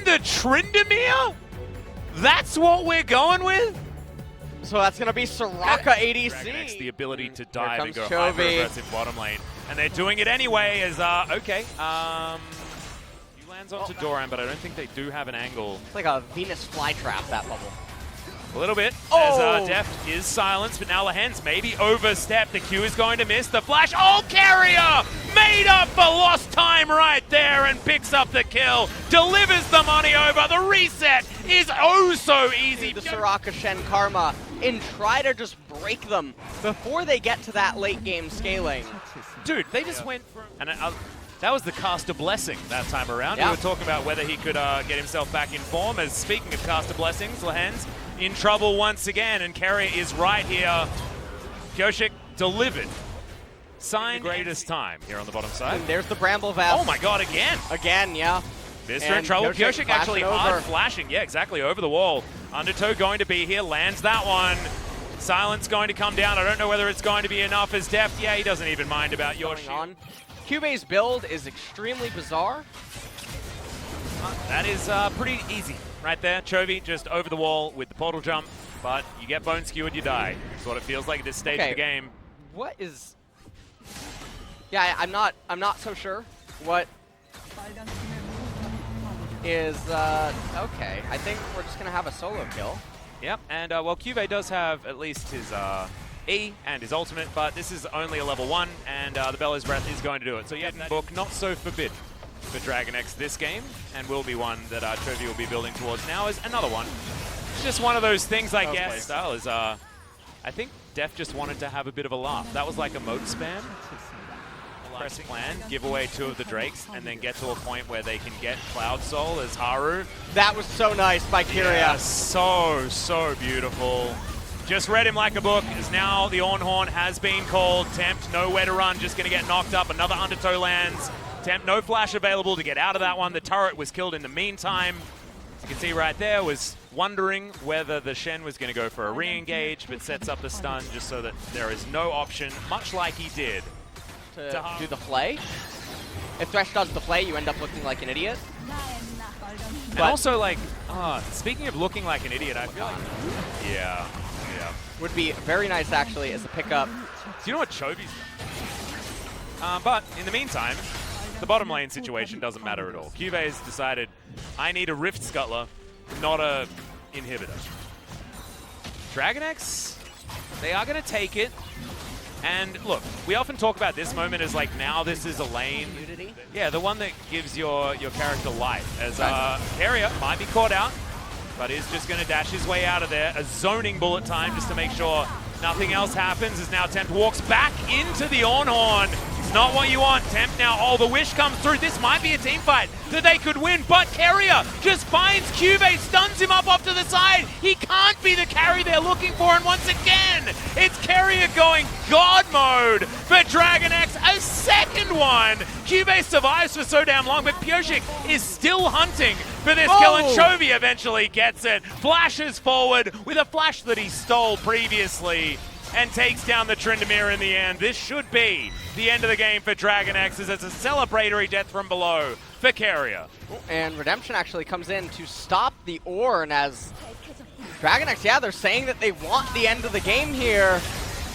And the Tryndamere? That's what we're going with? So that's going to be Soraka ADC. DragonX, the ability to dive and go Chovy. hyper-aggressive bottom lane. And they're doing it anyway as, okay. He lands onto Doran, but I don't think they do have an angle. It's like a Venus flytrap, that bubble. A little bit, Oh! as Deft is silenced, but now Lehens maybe overstepped. The Q is going to miss the flash. Oh, Carrier made up for lost time right there and picks up the kill. Delivers the money over. The reset is oh so easy. The Soraka Shen Karma and try to just break them before they get to that late game scaling. Dude, they just went for... And that was the caster blessing that time around. Yeah. We were talking about whether he could get himself back in form. As speaking of caster blessings, Lehens in trouble once again, and Carrier is right here. Kyoshik delivered. Signed greatest time here on the bottom side. And there's the Bramble Vest. Oh my god, again! Again, yeah. Mister in trouble. Kyoshik actually hard flashing. Yeah, exactly, over the wall. Undertow going to be here, lands that one. Silence going to come down. I don't know whether it's going to be enough as Deft. Yeah, he doesn't even mind about your shield. Cube's build is extremely bizarre. That is pretty easy right there. Chovy just over the wall with the portal jump, but you get bone skewered, you die. That's what it feels like at this stage of the game. What is... Yeah, I'm not so sure what is... okay, I think we're just going to have a solo kill. Yep, and well, Cube does have at least his E and his ultimate, but this is only a level 1, and the Bellows Breath is going to do it. So yeah, book not so forbid for DragonX this game, and will be one that Chovy will be building towards now is another one. It's just one of those things, I guess. Style is, I think Def just wanted to have a bit of a laugh. That was like a mode spam. Press plan, give away 2 of the Drakes, and then get to a point where they can get Cloud Soul as Haru. That was so nice by Kyria. Yeah, so beautiful. Just read him like a book, as now the Ornhorn has been called. Tempt, nowhere to run, just going to get knocked up. Another Undertow lands. Tempt, no flash available to get out of that one. The turret was killed in the meantime. As you can see right there, was wondering whether the Shen was going to go for a re-engage, but sets up the stun just so that there is no option, much like he did. To do the play. If Thresh does the play, you end up looking like an idiot. And also, like, speaking of looking like an idiot, I feel like... Yeah. Would be very nice, actually, as a pickup. Do you know what Chovy's done? But in the meantime, the bottom lane situation doesn't matter at all. Cube's decided, I need a Rift Scuttler, not a inhibitor. DragonX, they are going to take it. And look, we often talk about this moment as like, now this is a lane. Yeah, the one that gives your character life. As Carrier might be caught out, but is just going to dash his way out of there. A zoning bullet time just to make sure nothing else happens, as now Tempt walks back into the Ornhorn. It's not what you want. Tempt now, oh, the wish comes through. This might be a team fight that they could win, but Carrier just finds Cube, stuns him up off to the side. He can't be the carry they're looking for, and once again, it's Carrier going God mode for DragonX, a second one. Cube survives for so damn long, but Kyoshik is still hunting for this kill, and Chovy eventually gets it. Flashes forward with a flash that he stole previously, and takes down the Tryndamere in the end. This should be the end of the game for DragonX, as it's a celebratory death from below for Carrier. And Redemption actually comes in to stop the Ornn, as DragonX, yeah, they're saying that they want the end of the game here.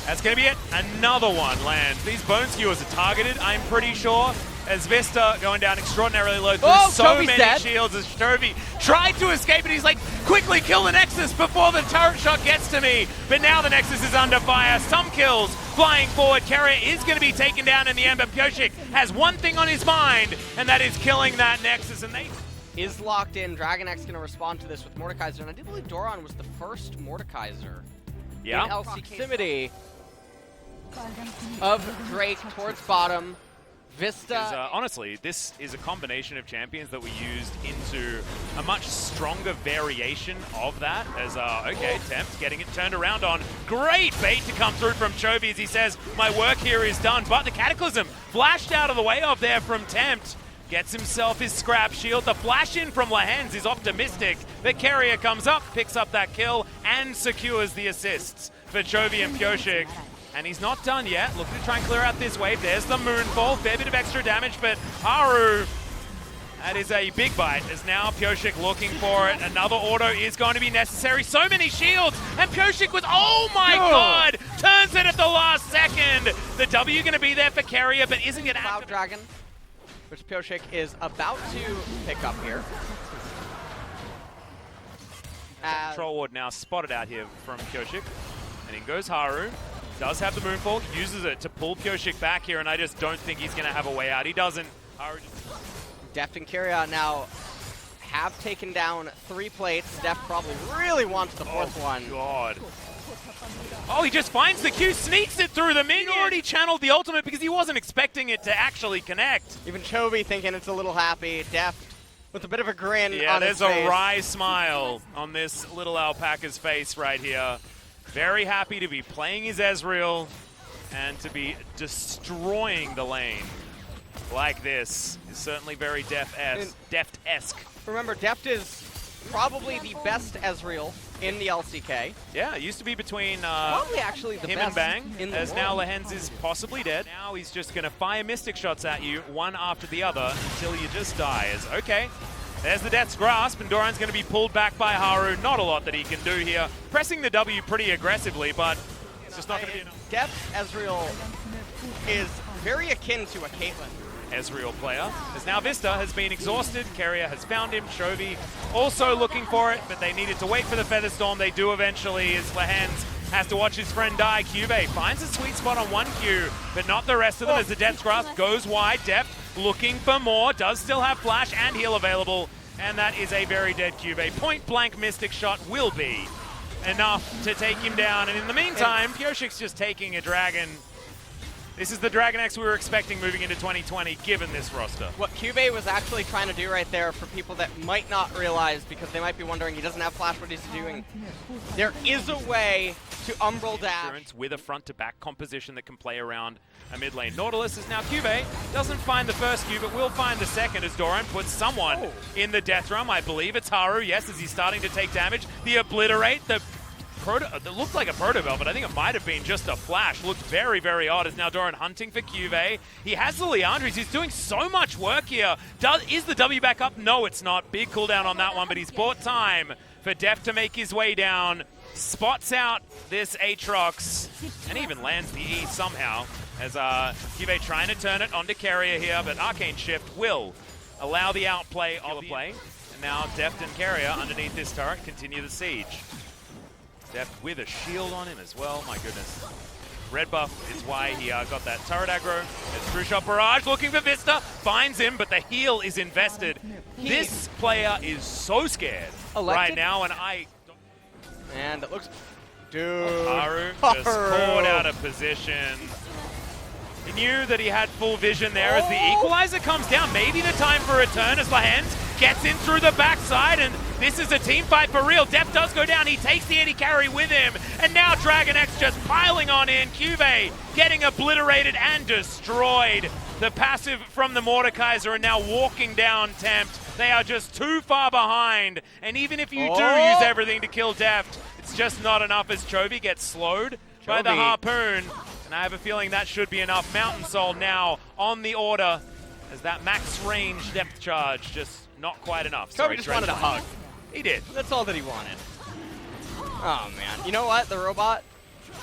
That's going to be it. Another one lands. These bone skewers are targeted, I'm pretty sure, as Vista going down extraordinarily low through so many shields, as Chovy tried to escape, and he's like, quickly kill the Nexus before the turret shot gets to me. But now the Nexus is under fire. Some kills flying forward. Carrier is going to be taken down in the end, but Kyoshik has one thing on his mind, and that is killing that Nexus. And they is locked in. DragonX going to respond to this with Mordekaiser, and I do believe Doran was the first Mordekaiser in LCK proximity of Drake towards bottom. Vista. Honestly, this is a combination of champions that we used into a much stronger variation of that. As, okay, Tempt getting it turned around on. Great bait to come through from Chovy, as he says, my work here is done. But the Cataclysm flashed out of the way of there from Tempt. Gets himself his scrap shield. The flash in from Lehens is optimistic. The Carrier comes up, picks up that kill, and secures the assists for Chovy and Kyoshik. And he's not done yet. Looking to try and clear out this wave. There's the Moonfall. Fair bit of extra damage, but Haru That is a big bite, as now Pyosik looking for it. Another auto is going to be necessary. So many shields, and Pyosik was, oh my god, turns it at the last second. The W going to be there for Carrier, but isn't it Cloud Dragon, which Pyosik is about to pick up here. Control ward now spotted out here from Pyosik, and in goes Haru. Does have the Moonfall, uses it to pull Pyosik back here, and I just don't think he's going to have a way out. He doesn't. Haru just... Deft and Kyria now have taken down 3 plates. Deft probably really wants the 4th one. God. Oh, he just finds the Q, sneaks it through the minion. He already channeled the ultimate because he wasn't expecting it to actually connect. Even Chovy thinking it's a little happy. Deft with a bit of a grin on his face. Yeah, there's a wry smile on this little alpaca's face right here. Very happy to be playing his Ezreal and to be destroying the lane like this. Is certainly very Deft-esque. Remember, Deft is probably the best Ezreal in the LCK. Yeah, it used to be between probably actually the him best and Bang, in the as world. now Lehens is possibly dead. Now he's just going to fire Mystic shots at you, one after the other, until you just die. As, okay, there's the Death's Grasp, and Doran's going to be pulled back by Haru. Not a lot that he can do here. Pressing the W pretty aggressively, but it's just not going to be enough. Deft's Ezreal is very akin to a Caitlyn. Ezreal player, as now Vista has been exhausted. Carrier has found him. Chovy also looking for it, but they needed to wait for the Featherstorm. They do eventually, as Lehens has to watch his friend die. Cube finds a sweet spot on one Q, but not the rest of them, as the Death's Grasp goes wide. Deft looking for more, does still have flash and heal available, and that is a very dead Cube. Point blank Mystic shot will be enough to take him down, and in the meantime, Pyosik's just taking a dragon. This is the DragonX we were expecting moving into 2020, given this roster. What Cube was actually trying to do right there, for people that might not realize, because they might be wondering he doesn't have flash, what he's doing, there is a way to Umbral dash. With a front-to-back composition that can play around a mid lane. Nautilus is now Cube. Doesn't find the first Q, but will find the second, as Doran puts someone in the death realm. I believe it's Haru, yes, as he's starting to take damage. The Obliterate, the it looked like a Protobell, but I think it might have been just a flash. Looked very, very odd, as now Doran hunting for Cube. He has the Leandries. He's doing so much work here. Is the W back up? No, it's not. Big cooldown on that one, but he's bought time for Deft to make his way down. Spots out this Aatrox, and even lands the E somehow, as Cube trying to turn it onto Carrier here, but Arcane Shift will allow the outplay of the play. And now Deft and Carrier underneath this turret continue the siege. Deft with a shield on him as well, my goodness. Red buff is why he got that turret aggro. As True Shot Barrage looking for Vista, finds him, but the heal is invested. This player is so scared right now, and And it looks... Dude. Haru just caught out of position. He knew that he had full vision there as the equalizer comes down. Maybe the time for a turn as Lehens gets in through the backside, and this is a team fight for real. Deft does go down. He takes the AD carry with him, and now DragonX just piling on in. Cube getting obliterated and destroyed. The passive from the Mordekaiser are now walking down Tempt. They are just too far behind, and even if you do use everything to kill Deft, it's just not enough as Chovy gets slowed by the Harpoon. And I have a feeling that should be enough. Mountain Soul now on the order, as that max range depth charge just not quite enough. Chovy just wanted a hug. He did. That's all that he wanted. Oh man. You know what? The robot,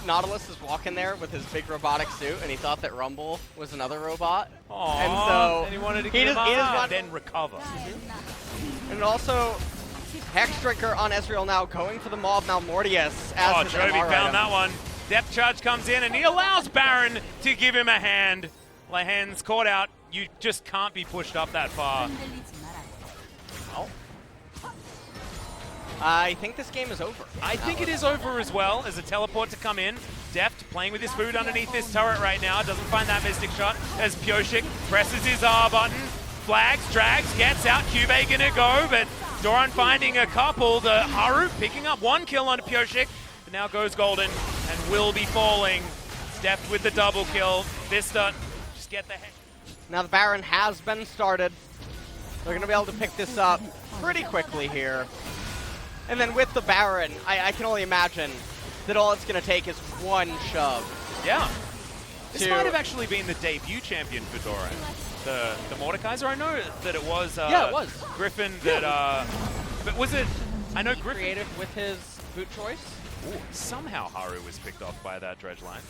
Nautilus, is walking there with his big robotic suit, and he thought that Rumble was another robot. Aww, and so he wanted to get him up, then recover. And also, Hex Drinker on Ezreal now going for the Maw of Malmortius. As Chovy found that one. Depth charge comes in, and he allows Baron to give him a hand. Lehens caught out. You just can't be pushed up that far. Oh. I think this game is over. I think it is over as well, as a teleport to come in. Deft playing with his food underneath this turret right now. Doesn't find that Mystic shot as Pyosik presses his R button. Flags, drags, gets out. Cube gonna go, but Doran finding a couple. The Haru picking up one kill on Pyosik. But now goes golden and will be falling. Deft with the double kill. Vista just get the head. Now the Baron has been started. They're gonna be able to pick this up pretty quickly here. And then with the Baron, I can only imagine that all it's going to take is one shove. Yeah. This might have actually been the debut champion for Doran. the Mordekaiser. I know that it was Yeah, it was. Griffin that but was it? I know Griffin Creative with his boot choice. Ooh, somehow Haru was picked off by that dredge line.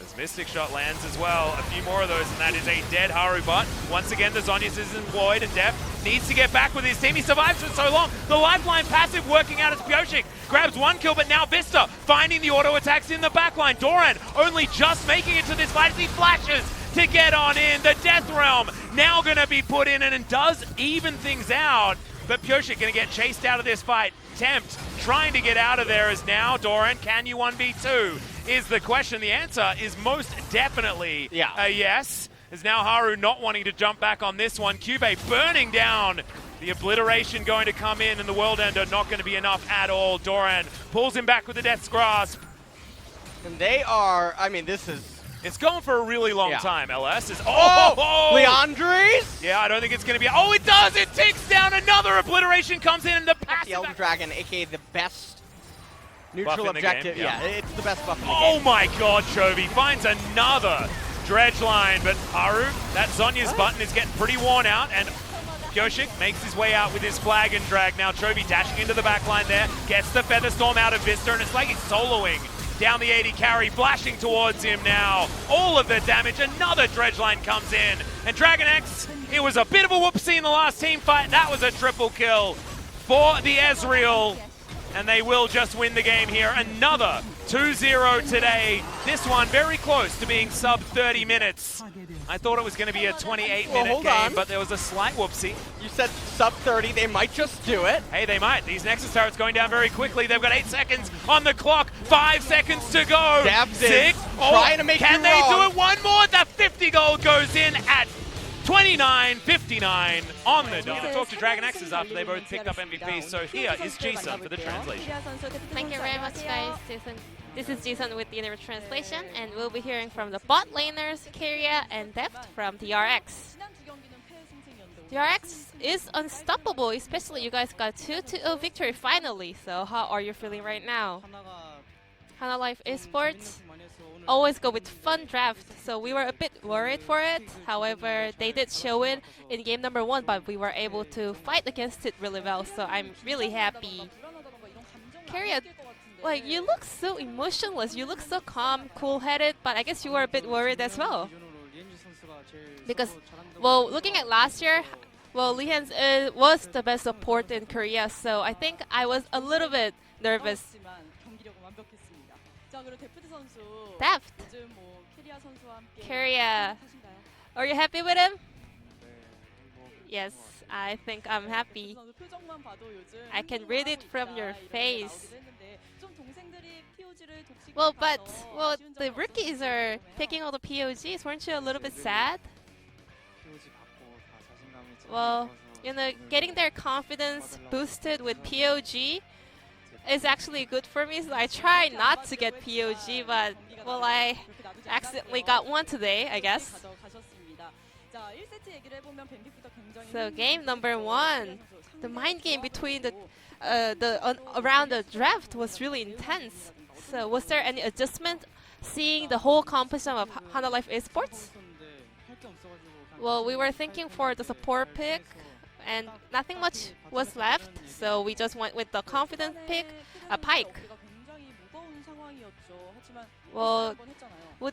As Mystic Shot lands as well, a few more of those, and that is a dead Haru. But once again, the Zhonya's is employed, and Def needs to get back with his team. He survives for so long. The Lifeline passive working out as Pyosik grabs one kill, but now Vista finding the auto attacks in the backline. Doran only just making it to this fight as he flashes to get on in. The Death Realm now going to be put in and does even things out. But Pyosik going to get chased out of this fight. Tempt trying to get out of there as now Doran, can you 1v2? Is the question. The answer is most definitely a yes. As now Haru not wanting to jump back on this one. Cube burning down. The obliteration going to come in, and the World Ender not going to be enough at all. Doran pulls him back with the Death's Grasp. And they are, I mean, this is... It's going for a really long time. LS is... Leandres? Yeah, I don't think it's going to be... Oh, it does! It ticks down! Another obliteration comes in, and the passive... The Elder Dragon, a.k.a. the best neutral objective. Game, yeah, it's the best buff in the game. Oh my god, Chovy finds another dredge line, but Haru, that Zhonya's button is getting pretty worn out, and Pyosik makes his way out with his flag and drag. Now Chovy dashing into the back line there, gets the Feather Storm out of Vista, and it's like he's soloing down the 80 carry, flashing towards him now. All of the damage, another dredge line comes in, and DragonX, it was a bit of a whoopsie in the last team fight. That was a triple kill for the Ezreal, and they will just win the game here. Another 2-0 today. This one very close to being sub 30 minutes. I thought it was going to be a 28-minute game, but there was a slight whoopsie. You said sub 30, they might just do it. Hey, they might. These Nexus turrets going down very quickly. They've got 8 seconds on the clock, 5 seconds to go. Def 6. Trying to make can you they wrong. do it one more? The 50 gold goes in at 29-59 on the dot. Talk to DragonX's after they both picked up MVP. So here is Jason for the translation. Thank you very much, guys. This is Jason with the Universe Translation, and we'll be hearing from the bot laners, Keria and Deft from DRX. DRX is unstoppable, especially you guys got 2-0 victory finally. So how are you feeling right now? Hanwha Life Esports always go with fun draft, so we were a bit worried for it. However, they did show it in game number 1, but we were able to fight against it really well, so I'm really happy. Keria, like, you look so emotionless, you look so calm, cool-headed, but I guess you were a bit worried as well. Because, well, looking at last year, well, Lihans was the best support in Korea, so I think I was a little bit nervous. Deft. Keria, are you happy with him? Yes, I think I'm happy. I can read it from your face. Well, but the rookies are picking all the POGs. Weren't you a little bit sad? Well, you know, getting their confidence boosted with POG is actually good for me. So I try not to get POG, but well, I accidentally got one today, I guess. So game number 1, the mind game between the around the draft was really intense. So was there any adjustment seeing the whole composition of Hanwha Life Esports? Well, we were thinking for the support pick, and nothing much was left, so we just went with the confident pick, a Pyke. Well,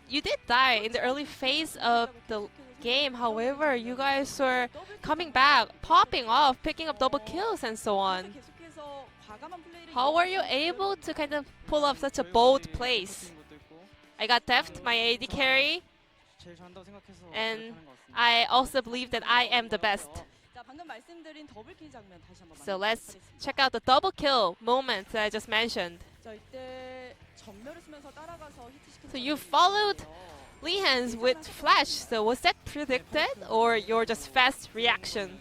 you did die in the early phase of the game. However, you guys were coming back, popping off, picking up double kills and so on. How were you able to kind of pull off such a bold plays? I got Deft, my AD carry, and I also believe that I am the best. So let's check out the double kill moment that I just mentioned. So you followed Lihans with flash, so was that predicted or your just fast reaction?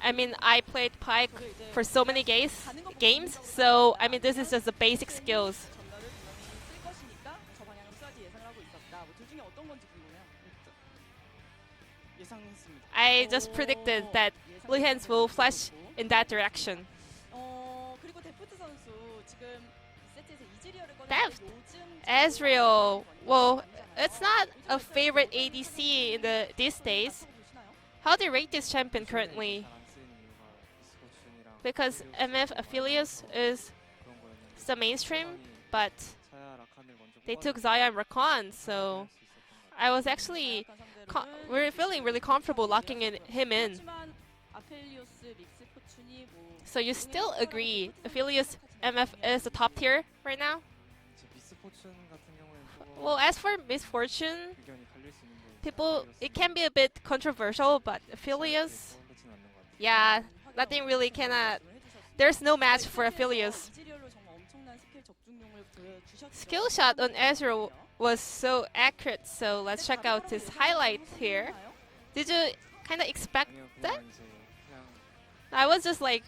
I mean, I played Pyke for so many games, so I mean, this is just the basic skills. I just predicted that Lihans will flash in that direction. Deft, Ezreal, well, it's not a favorite ADC in these days, How do you rate this champion currently? Because MF Aphelios is the mainstream, but they took Xayah and Rakan, so I was actually we're feeling really comfortable locking him in. So you still agree Aphelios MF is the top tier right now? Well, as for Misfortune, people, it can be a bit controversial, but Aphelios, yeah, nothing really cannot. There's no match for Aphelios. Skill shot on Ezra was so accurate, so let's check out his highlight here. Did you kind of expect that? I was just like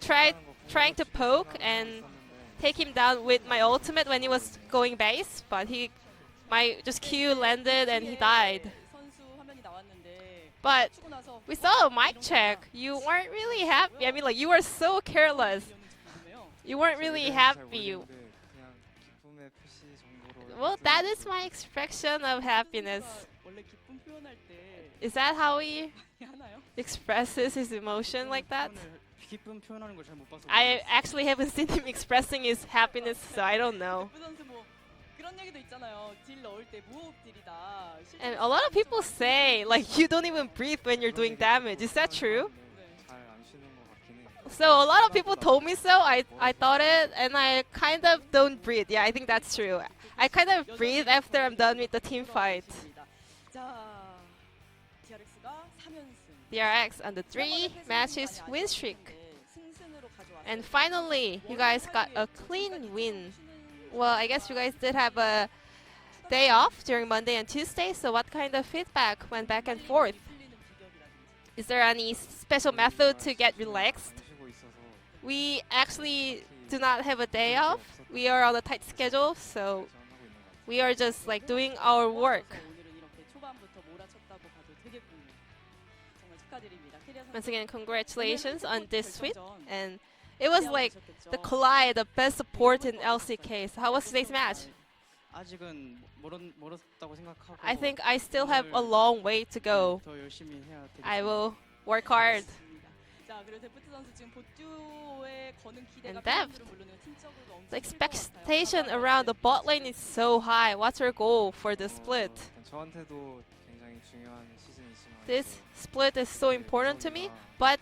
trying to poke and take him down with my ultimate when he was going base, but my Q landed and he died. But we saw a mic check. You weren't really happy. I mean, like, you were so careless. You weren't really happy. Well, that is my expression of happiness. Is that how he expresses his emotion like that? I actually haven't seen him expressing his happiness, so I don't know. And a lot of people say, like, you don't even breathe when you're doing damage. Is that true? So a lot of people told me so. I thought it, and I kind of don't breathe. Yeah, I think that's true. I kind of breathe after I'm done with the team fight. DRX on the 3 matches win streak. And finally, you guys got a clean win. Well, I guess you guys did have a day off during Monday and Tuesday, so what kind of feedback went back and forth? Is there any special method to get relaxed? We actually do not have a day off. We are on a tight schedule, so we are just like doing our work. Once again, congratulations on this sweep. And it was like the Collide, the best support in LCK. So how was today's match? I think I still have a long way to go. I will work hard. And Deft, the expectation around the bot lane is so high. What's your goal for the split? This split is so important to me, but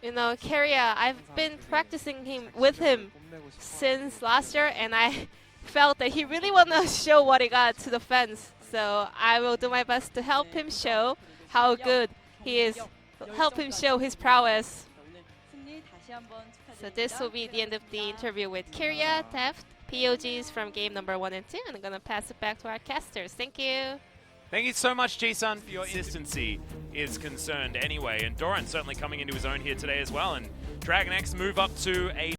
you know, Keria, I've been practicing with him since last year, and I felt that he really want to show what he got to the fans. So I will do my best to help him show how good he is, help him show his prowess. So this will be the end of the interview with Keria, Deft, POGs from game number 1 and 2, and I'm going to pass it back to our casters. Thank you. Thank you so much, G-Sun, for your consistency is concerned anyway. And Doran certainly coming into his own here today as well. And DragonX move up to a